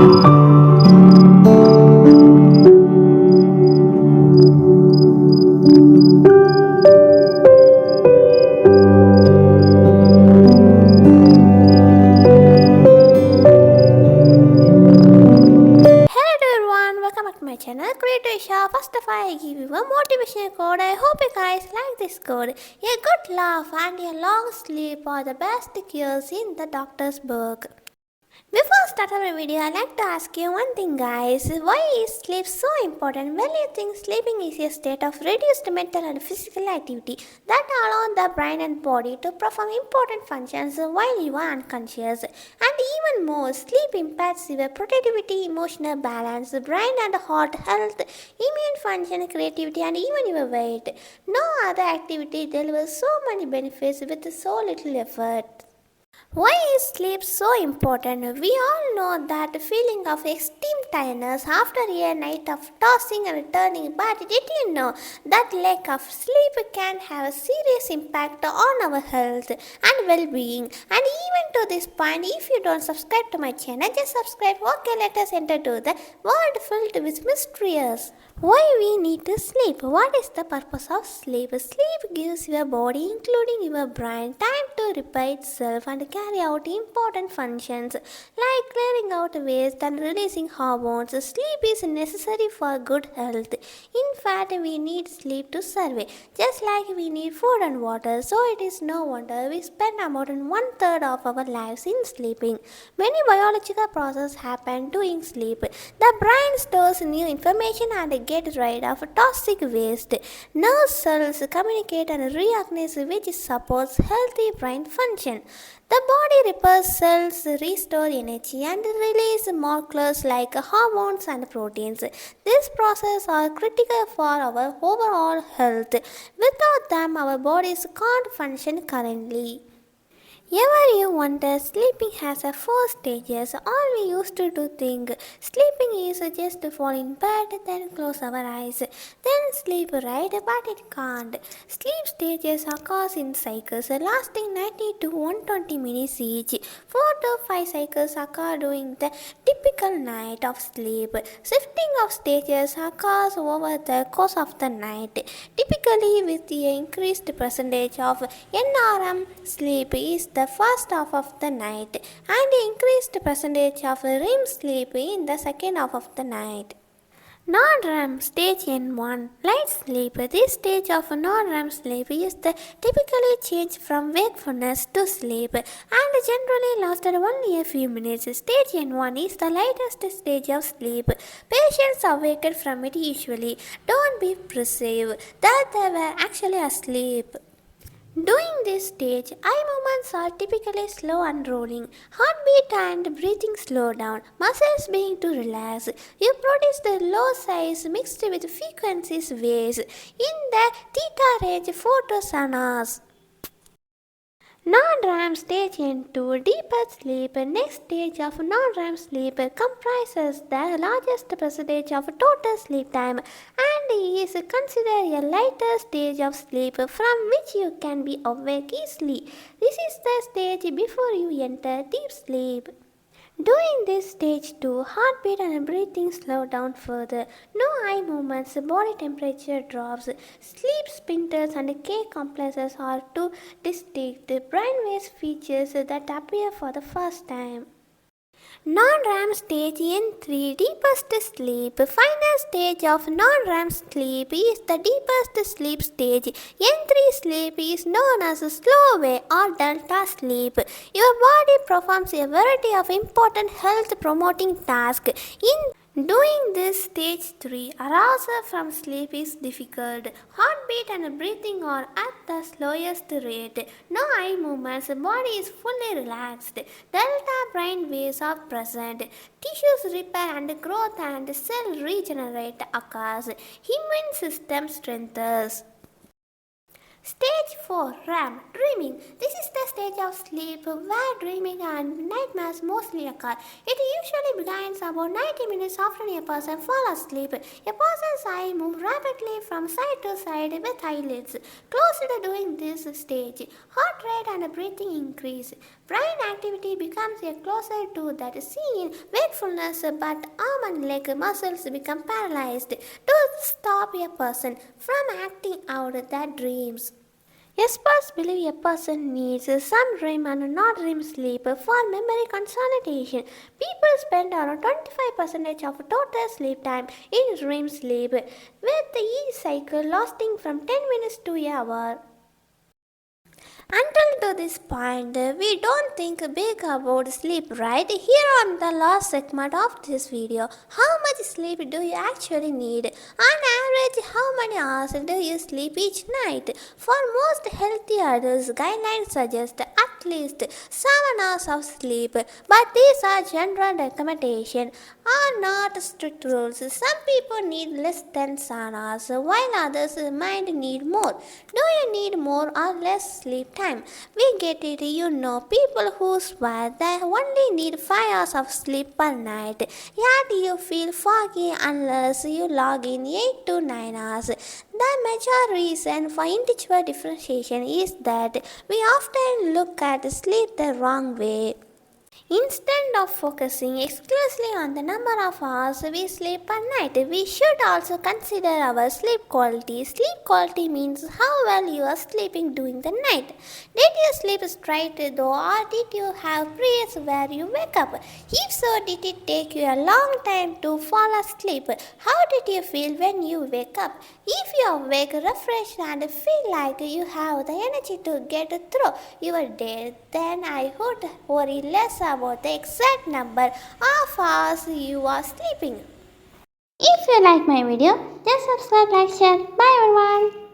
Hello everyone, welcome back to my channel. Creator Isha. First of all, I give you a motivational code. I hope you guys like this code. A good laugh and a long sleep are the best cures in the doctor's book. Before starting my video, I'd like to ask you one thing, guys. Why is sleep so important? Well, you think sleeping is a state of reduced mental and physical activity that allow the brain and body to perform important functions while you are unconscious. And even more, sleep impacts your productivity, emotional balance, brain and heart health, immune function, creativity, and even your weight. No other activity delivers so many benefits with so little effort. Why is sleep so important? We all know that feeling of extreme tiredness after a night of tossing and turning, but did you know that lack of sleep can have a serious impact on our health and well-being? And even to this point, if you don't subscribe to my channel, just subscribe. Okay, let us enter to the world filled with mysteries. Why we need to sleep? What is the purpose of sleep? Sleep gives your body, including your brain, time to repair itself and carry out important functions like clearing out waste and releasing hormones. Sleep is necessary for good health. In fact, we need sleep to survive, just like we need food and water. So it is no wonder we spend about 1/3 of our lives in sleeping. Many biological processes happen during sleep. The brain stores new information and get rid of toxic waste. Nerve cells communicate and reorganize, which supports healthy brain function. The body repairs cells, restore energy, and release molecules like hormones and proteins. These processes are critical for our overall health. Without them, our bodies can't function correctly. Ever you wonder sleeping has a four stages? All we used to do think sleeping is just to fall in bed, then close our eyes, then sleep, right? But it can't. Sleep stages occur in cycles lasting 90 to 120 minutes each. 4 to 5 cycles occur during the typical night of sleep. Shifting of stages occurs over the course of the night, typically with the increased percentage of NRM sleep is the first half of the night and increased percentage of REM sleep in the second half of the night. Non-REM stage N1 light sleep. This stage of non-REM sleep is the typically change from wakefulness to sleep and generally lasted only a few minutes. Stage N1 is the lightest stage of sleep. Patients awaken from it usually don't be perceived that they were actually asleep. During this stage, eye movements are typically slow and rolling, heartbeat and breathing slow down, muscles being to relax. You produce the low size mixed with frequencies waves in the theta range 4 to 7 hours. Non-REM stage into deeper sleep. Next stage of non-REM sleep comprises the largest percentage of total sleep time and is considered a lighter stage of sleep from which you can be awake easily. This is the stage before you enter deep sleep. During this stage 2, heartbeat and breathing slow down further. No eye movements, body temperature drops, sleep sphincters and K complexes are two distinct brainwave features that appear for the first time. Non-REM stage N3 deepest sleep. Final stage of non-REM sleep is the deepest sleep stage. N3 sleep is known as slow wave or delta sleep. Your body performs a variety of important health promoting tasks. In doing this stage 3, arousal from sleep is difficult. Heartbeat and breathing are at the slowest rate. No eye movements, body is fully relaxed. Delta brain waves are present. Tissues repair and growth and cell regenerate occurs. Immune system strengthens. Stage 4 REM Dreaming. This is the stage of sleep where dreaming and nightmares mostly occur. It usually begins about 90 minutes after a person falls asleep. A person's eye moves rapidly from side to side with eyelids closed during this stage. Heart rate and breathing increase. Brain activity becomes a closer to that scene. Wakefulness, but arm and leg muscles become paralyzed to stop a person from acting out their dreams. Experts believe a person needs some REM and not REM sleep for memory consolidation. People spend around 25% of total sleep time in REM sleep, with each cycle lasting from 10 minutes to an hour. Until to this point, we don't think big about sleep, right? Here on the last segment of this video, how much sleep do you actually need? On average, how many hours do you sleep each night? For most healthy adults, guidelines suggest at least 7 hours of sleep, but these are general recommendations, are not strict rules. Some people need less than 7 hours, while others might need more. Do you need more or less sleep time? We get it, people who swear they only need 5 hours of sleep per night, yet you feel foggy unless you log in 8 to 9 hours. The major reason for individual differentiation is that we often look at sleep the wrong way. Instead of focusing exclusively on the number of hours we sleep per night, we should also consider our sleep quality. Sleep quality means how well you are sleeping during the night. Did you sleep straight though, or did you have periods where you wake up? If so, did it take you a long time to fall asleep? How did you feel when you wake up? If you awake refreshed and feel like you have the energy to get through your day, then I would worry less about the exact number of hours you are sleeping. If you like my video, just subscribe, like, share. Bye everyone.